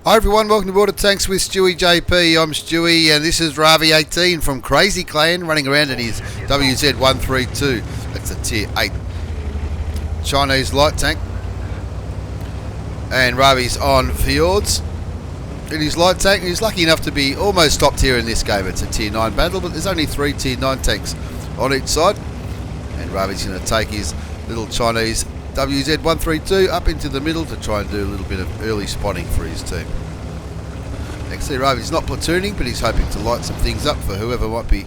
Hi everyone, welcome to Board of Tanks with stewiejp. I'm Stewie and this is Ravi18 from Crazy Clan running around in his WZ-132. That's a tier 8 Chinese light tank. And Ravi's on fjords in his light tank. He's lucky enough to be almost top tier in this game. It's a tier 9 battle, but there's only 3 tier 9 tanks on each side. And Ravi's going to take his little Chinese WZ-132 up into the middle to try and do a little bit of early spotting for his team. Next to Ravi's not platooning, but he's hoping to light some things up for whoever might be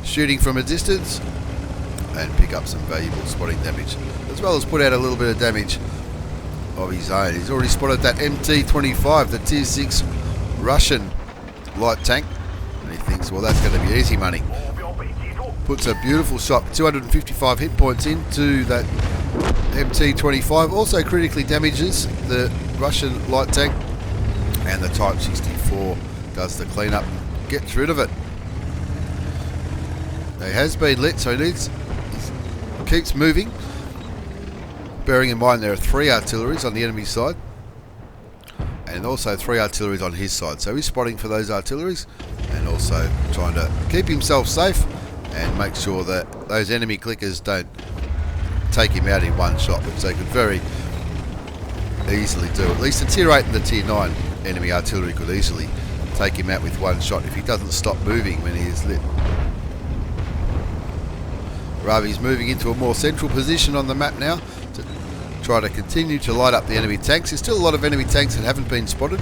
shooting from a distance and pick up some valuable spotting damage, as well as put out a little bit of damage of his own. He's already spotted that MT-25, the tier 6 Russian light tank, and he thinks, well, that's going to be easy money. Puts a beautiful shot, 255 hit points into that MT-25, also critically damages the Russian light tank, and the Type 64 does the cleanup and gets rid of it. He has been lit, so he keeps moving, bearing in mind there are 3 artilleries on the enemy side and also 3 artilleries on his side, so he's spotting for those artilleries and also trying to keep himself safe and make sure that those enemy clickers don't take him out in one shot, which they could very easily do. At least the tier 8 and the tier 9 enemy artillery could easily take him out with one shot if he doesn't stop moving when he is lit. Ravi's moving into a more central position on the map now to try to continue to light up the enemy tanks. There's still a lot of enemy tanks that haven't been spotted.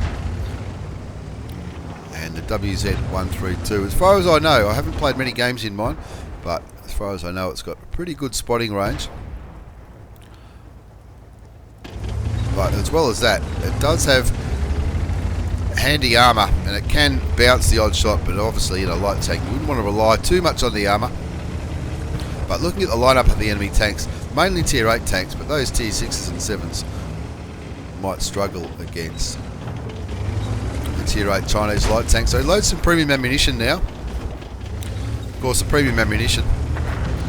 And the WZ-132, as far as I know, I haven't played many games in mine, but as far as I know, it's got a pretty good spotting range. But as well as that, it does have handy armour and it can bounce the odd shot, but obviously in a light tank you wouldn't want to rely too much on the armour. But looking at the lineup of the enemy tanks, mainly tier 8 tanks, but those tier 6s and 7s might struggle against the tier 8 Chinese light tank. So he loads some premium ammunition now. Of course, the premium ammunition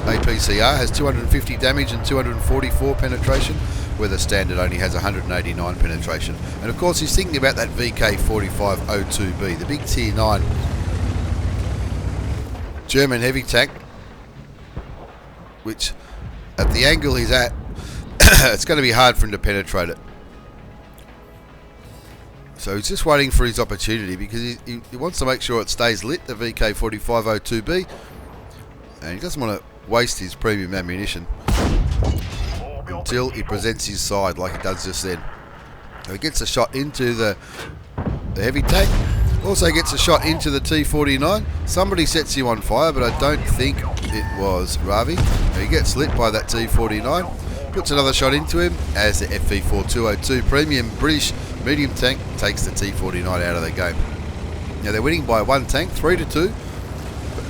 APCR has 250 damage and 244 penetration, where the standard only has 189 penetration. And of course he's thinking about that VK4502B, the big tier 9 German heavy tank, which at the angle he's at, it's going to be hard for him to penetrate it. So he's just waiting for his opportunity because he wants to make sure it stays lit, the VK4502B, and he doesn't want to waste his premium ammunition until he presents his side like he does just then. So he gets a shot into the heavy tank, also gets a shot into the T49. Somebody sets him on fire, but I don't think it was Ravi. He gets lit by that T49, puts another shot into him as the FV4202 premium British medium tank takes the T49 out of the game. Now they're winning by 1 tank, 3-2.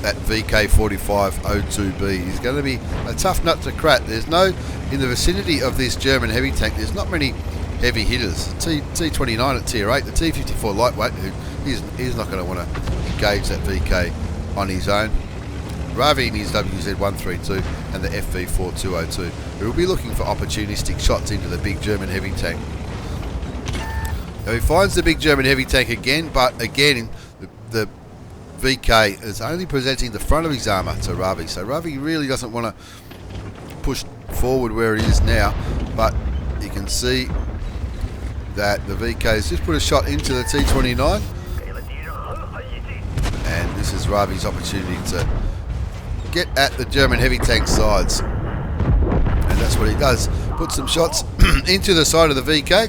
That VK4502B is going to be a tough nut to crack. There's no, in the vicinity of this German heavy tank, there's not many heavy hitters. T29 at tier 8, the T54 lightweight, he's not going to want to engage that VK on his own. Ravi in his WZ-132 and the FV4202, who will be looking for opportunistic shots into the big German heavy tank. Now he finds the big German heavy tank again, but again the VK is only presenting the front of his armour to Ravi, so Ravi really doesn't want to push forward where he is now, but you can see that the VK has just put a shot into the T29, and this is Ravi's opportunity to get at the German heavy tank sides, and that's what he does. Put some shots into the side of the VK,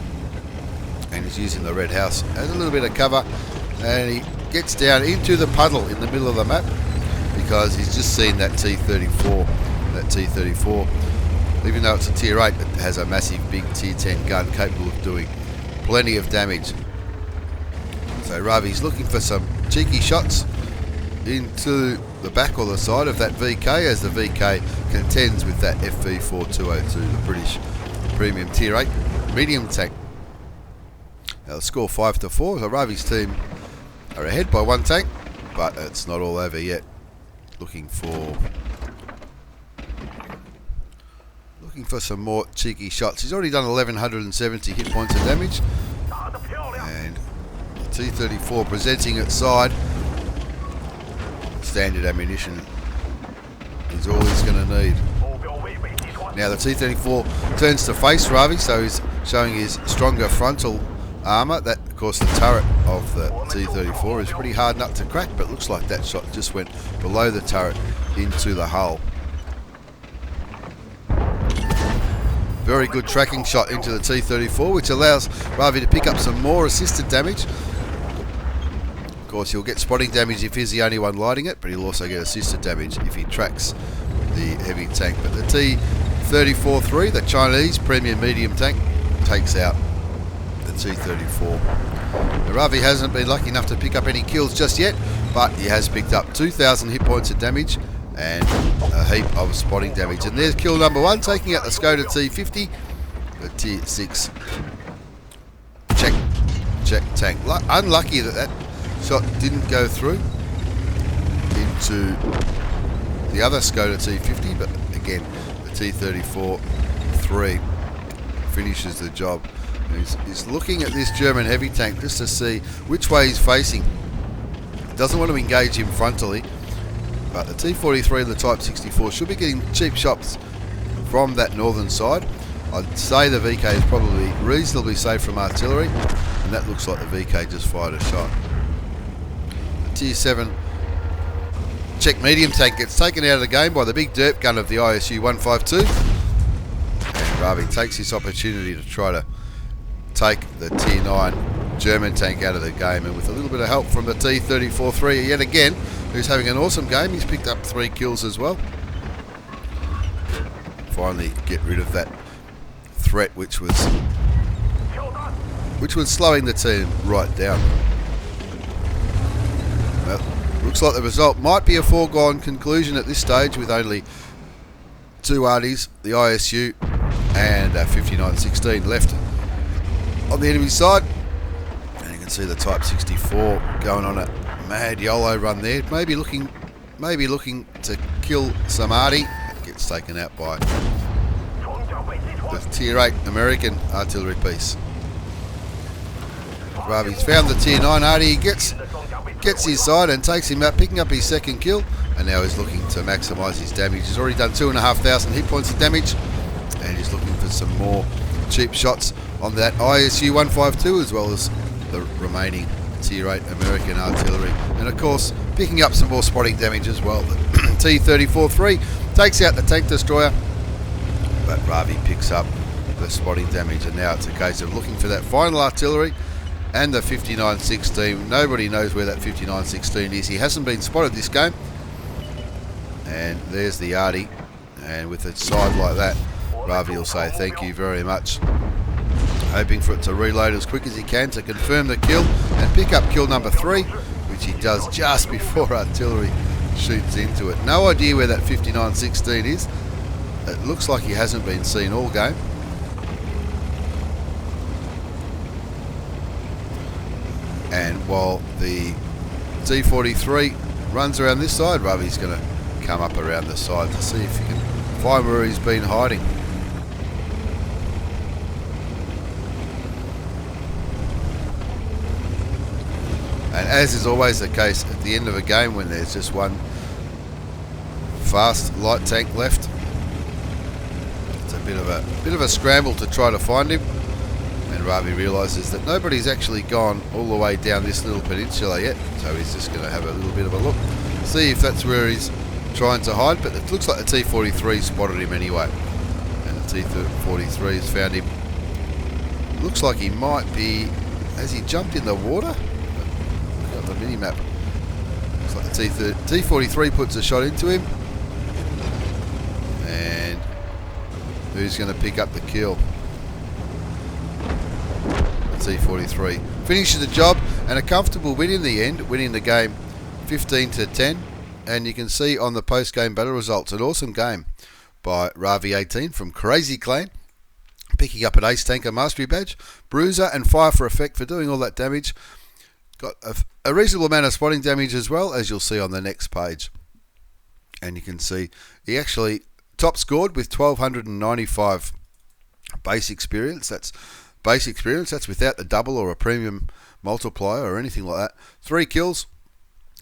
and he's using the red house as a little bit of cover, and he gets down into the puddle in the middle of the map because he's just seen that T34. That T34, even though it's a tier 8, it has a massive big tier 10 gun capable of doing plenty of damage. So Ravi's looking for some cheeky shots into the back or the side of that VK as the VK contends with that FV4202, the British premium tier 8 medium tank. Now the score 5-4, so Ravi's team are ahead by 1 tank, but it's not all over yet. Looking for some more cheeky shots. He's already done 1170 hit points of damage, and T-34 presenting its side. Standard ammunition is all he's going to need. Now the T-34 turns to face Ravi, so he's showing his stronger frontal armour. That, of course, the turret of the T-34 is pretty hard nut to crack, but looks like that shot just went below the turret into the hull. Very good tracking shot into the T-34, which allows Ravi to pick up some more assisted damage. Of course, he'll get spotting damage if he's the only one lighting it, but he'll also get assisted damage if he tracks the heavy tank. But the T-34-3, the Chinese premium medium tank, takes out the T-34. Now, Ravi hasn't been lucky enough to pick up any kills just yet, but he has picked up 2,000 hit points of damage and a heap of spotting damage. And there's kill number 1, taking out the Skoda T50, the T6 check tank. Unlucky that that shot didn't go through into the other Skoda T50, but again, the T-34-3 finishes the job. He's looking at this German heavy tank just to see which way he's facing. Doesn't want to engage him frontally, but the T-43 and the Type 64 should be getting cheap shots from that northern side. I'd say the VK is probably reasonably safe from artillery, and that looks like the VK just fired a shot. The Tier 7 Czech medium tank gets taken out of the game by the big dirt gun of the ISU-152, and Ravi takes this opportunity to try to take the Tier 9 German tank out of the game, and with a little bit of help from the T-34-3 yet again, who's having an awesome game. He's picked up 3 kills as well. Finally get rid of that threat which was slowing the team right down. Well, looks like the result might be a foregone conclusion at this stage, with only 2 arties, the ISU and 5916 left on the enemy side. And you can see the Type 64 going on a mad YOLO run there, maybe looking to kill some arty. Gets taken out by the Tier 8 American artillery piece. Ravi's found the Tier 9 arty. He gets his side and takes him out, picking up his second kill, and now he's looking to maximise his damage. He's already done 2,500 hit points of damage, and he's looking for some more cheap shots on that ISU-152, as well as the remaining Tier 8 American artillery, and of course picking up some more spotting damage as well. The T-34-3 takes out the tank destroyer, but Ravi picks up the spotting damage, and now it's a case of looking for that final artillery and the 5916. Nobody knows where that 5916 is. He hasn't been spotted this game, and there's the arty, and with its side like that, Ravi will say thank you very much, hoping for it to reload as quick as he can to confirm the kill and pick up kill number 3, which he does just before artillery shoots into it. No idea where that 5916 is. It looks like he hasn't been seen all game. And while the T-43 runs around this side, Ravi's going to come up around the side to see if he can find where he's been hiding. And as is always the case at the end of a game, when there's just one fast light tank left, it's a bit of a scramble to try to find him. And Ravi realises that nobody's actually gone all the way down this little peninsula yet, so he's just going to have a little bit of a look, see if that's where he's trying to hide. But it looks like the T-43 spotted him anyway, and the T-43 has found him. Looks like he might be, has he jumped in the water? The mini map. Looks like the T-43 puts a shot into him, and who's going to pick up the kill? The T-43 finishes the job, and a comfortable win in the end, winning the game 15-10. And you can see on the post-game battle results, an awesome game by Ravi18 from Crazy Clan, picking up an Ace Tanker Mastery Badge, Bruiser and Fire for Effect for doing all that damage. Got a reasonable amount of spotting damage as well, as you'll see on the next page. And you can see he actually top scored with 1,295 base experience. That's base experience. That's without the double or a premium multiplier or anything like that. 3 kills.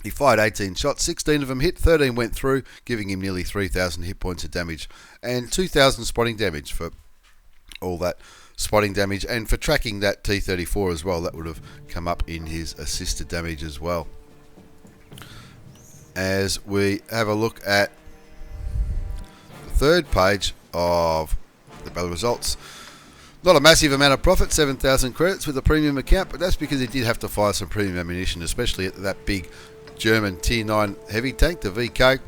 He fired 18 shots, 16 of them hit, 13 went through, giving him nearly 3,000 hit points of damage and 2,000 spotting damage for all that spotting damage, and for tracking that T-34 as well. That would have come up in his assisted damage as well. As we have a look at the third page of the battle results, not a massive amount of profit, 7,000 credits with a premium account, but that's because he did have to fire some premium ammunition, especially at that big German Tier 9 heavy tank, the VK,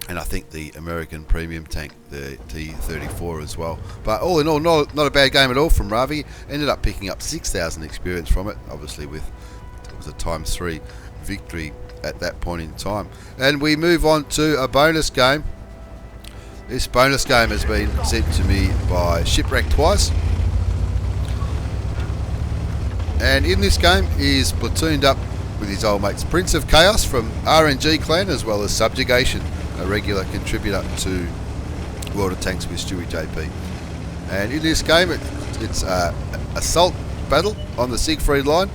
and I think the American premium tank, the T-34 as well. But all in all, not a bad game at all from Ravi. Ended up picking up 6,000 experience from it, obviously with, it was a ×3 victory at that point in time. And we move on to a bonus game. This bonus game has been sent to me by Shipwreckedtwice. And in this game, he's platooned up with his old mates Prince of Chaos from RNG Clan, as well as Subjugation, a regular contributor to World of Tanks with stewiejp. And in this game, it's an assault battle on the Siegfried line.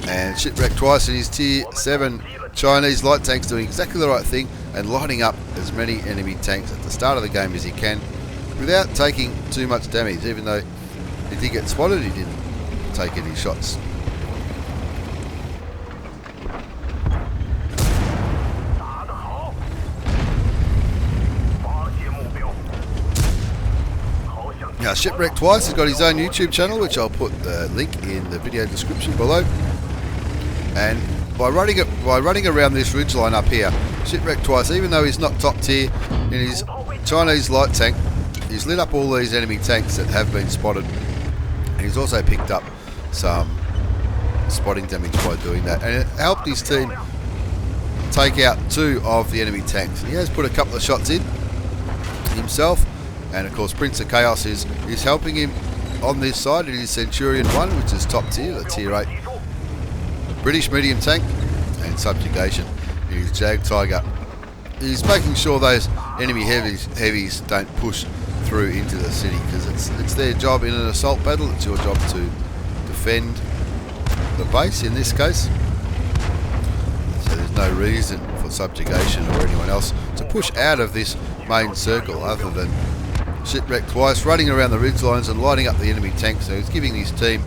And Shipwreckedtwice and his Tier 7 Chinese light tanks doing exactly the right thing and lighting up as many enemy tanks at the start of the game as he can without taking too much damage. Even though he did get spotted, he didn't take any shots. Now, Shipwreckedtwice has got his own YouTube channel, which I'll put the link in the video description below. And by running around this ridgeline up here, Shipwreckedtwice, even though he's not top tier in his Chinese light tank, he's lit up all these enemy tanks that have been spotted. And he's also picked up some spotting damage by doing that, and it helped his team take out 2 of the enemy tanks. He has put a couple of shots in himself, and of course Prince of Chaos is helping him on this side. It is Centurion 1, which is top tier, the Tier 8 British medium tank, and Subjugation is Jag Tiger. He's making sure those enemy heavies don't push through into the city, because it's their job in an assault battle. It's your job to defend the base in this case. So there's no reason for Subjugation or anyone else to push out of this main circle other than Shipwreckedtwice running around the ridgelines and lighting up the enemy tanks. So he's giving his team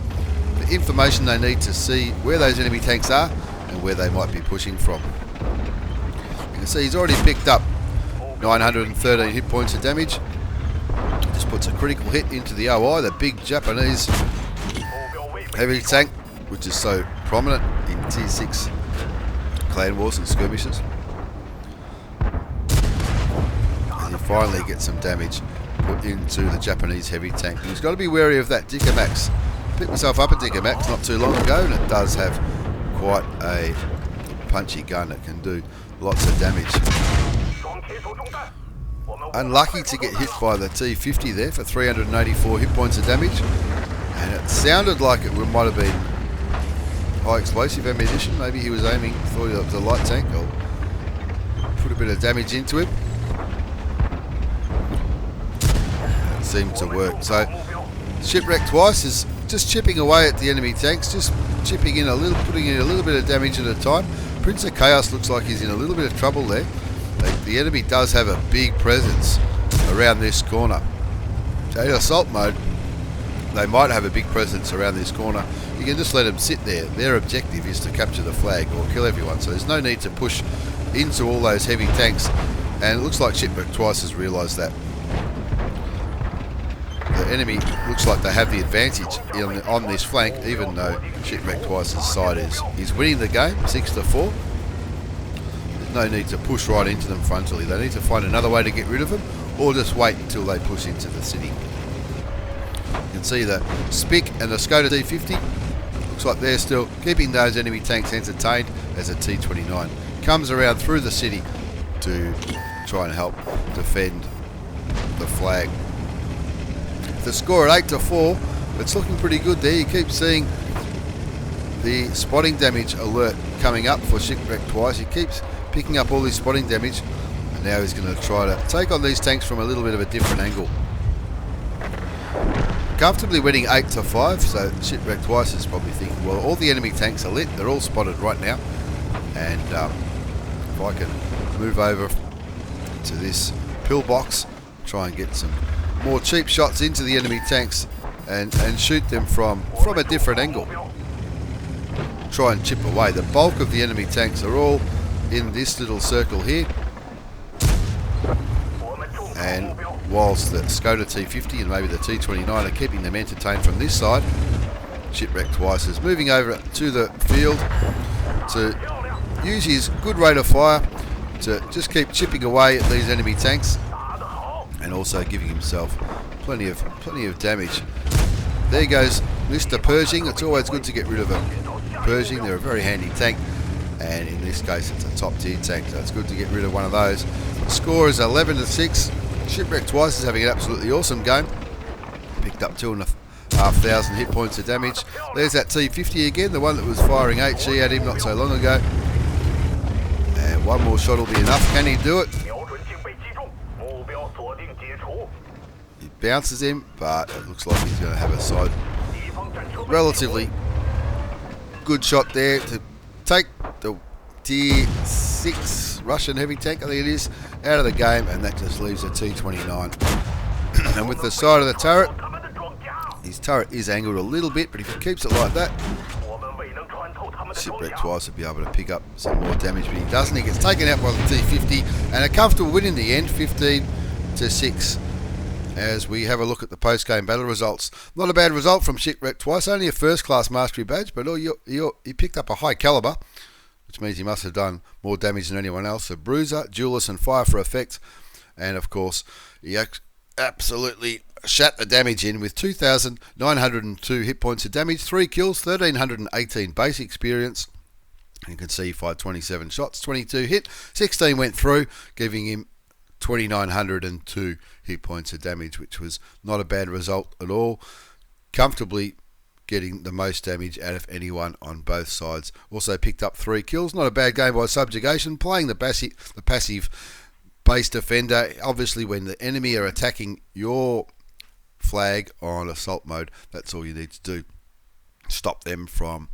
the information they need to see where those enemy tanks are and where they might be pushing from. You can see he's already picked up 913 hit points of damage. Just puts a critical hit into the OI, the big Japanese heavy tank, which is so prominent in Tier 6 clan wars and skirmishes. And you finally get some damage put into the Japanese heavy tank. And he's got to be wary of that Gigabyte. Picked myself up a Gigabyte not too long ago, and it does have quite a punchy gun that can do lots of damage. Unlucky to get hit by the T50 there for 384 hit points of damage, and it sounded like it might have been high explosive ammunition. Maybe he was aiming, thought it was a light tank. I'll put a bit of damage into him. It seemed to work. So Shipwreckedtwice is just chipping away at the enemy tanks, just chipping in a little, putting in a little bit of damage at a time. Prince of Chaos looks like he's in a little bit of trouble there. The enemy does have a big presence around this corner. So in assault mode, they might have a big presence around this corner. You can just let them sit there. Their objective is to capture the flag or kill everyone. So there's no need to push into all those heavy tanks. And it looks like Shipwreckedtwice has realised that. The enemy looks like they have the advantage on this flank, even though Shipwreckedtwice's side is winning the game 6-4. No need to push right into them frontally. They need to find another way to get rid of them, or just wait until they push into the city. You can see the Spic and the Skoda T50. Looks like they're still keeping those enemy tanks entertained as a T29 comes around through the city to try and help defend the flag. The score at 8-4. It's looking pretty good there. You keep seeing the spotting damage alert coming up for Shipwreckedtwice. He keeps picking up all this spotting damage, and now he's going to try to take on these tanks from a little bit of a different angle. comfortably winning 8-5. So Shipwrecked Twice is probably thinking, well, all the enemy tanks are lit. They're all spotted right now. And if I can move over to this pillbox, try and get some more cheap shots into the enemy tanks and shoot them from a different angle. Try and chip away. The bulk of the enemy tanks are all in this little circle here. And whilst the Skoda T50 and maybe the T29 are keeping them entertained from this side, Shipwrecked Twice is moving over to the field to use his good rate of fire to just keep chipping away at these enemy tanks, and also giving himself plenty of damage. There goes Mr. Pershing. It's always good to get rid of a Pershing. They're a very handy tank, and in this case it's a top tier tank, so it's good to get rid of one of those. The score is 11-6. Shipwrecked Twice is having an absolutely awesome game. Picked up 2,500 hit points of damage. There's that T50 again, the one that was firing HE at him not so long ago. And one more shot will be enough. Can he do it? He bounces him, but it looks like he's going to have a side relatively good shot there to take the Tier 6 Russian heavy tank, I think it is, out of the game, and that just leaves a T29. And with the side of the turret, his turret is angled a little bit, but if he keeps it like that, Shipwrecked Twice will be able to pick up some more damage, but he doesn't. He gets taken out by the T50, and a comfortable win in the end, 15-6. As we have a look at the post-game battle results. Not a bad result from Shipwrecked Twice, only a first-class mastery badge, but he picked up a high caliber, which means he must have done more damage than anyone else. A Bruiser, Duelist and Fire for effect, and of course he absolutely shat the damage in with 2,902 hit points of damage, 3 kills, 1,318 base experience. You can see he fired 27 shots, 22 hit, 16 went through, giving him 2,902 hit points of damage, which was not a bad result at all. Comfortably getting the most damage out of anyone on both sides. Also picked up 3 kills. Not a bad game by Subjugation, playing the passive base defender. Obviously, when the enemy are attacking your flag on assault mode, that's all you need to do. Stop them from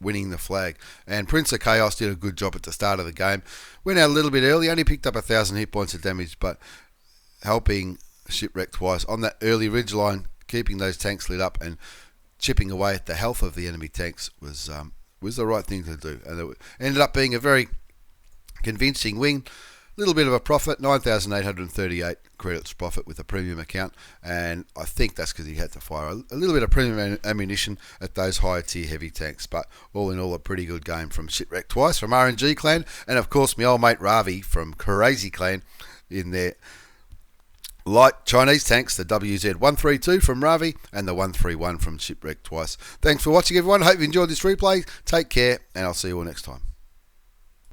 winning the flag. And Prince of Chaos did a good job at the start of the game. Went out a little bit early, only picked up 1,000 hit points of damage, but helping Shipwrecked Twice on that early ridgeline, keeping those tanks lit up and chipping away at the health of the enemy tanks was the right thing to do. And it ended up being a very convincing win. Little bit of a profit, 9,838 credits profit with a premium account, and I think that's because he had to fire a little bit of premium ammunition at those higher tier heavy tanks. But all in all, a pretty good game from Shipwrecked Twice, from RNG Clan, and of course my old mate Ravi from Crazy Clan in their light Chinese tanks, the WZ-132 from Ravi and the 131 from Shipwrecked Twice. Thanks for watching, everyone. Hope you enjoyed this replay. Take care, and I'll see you all next time.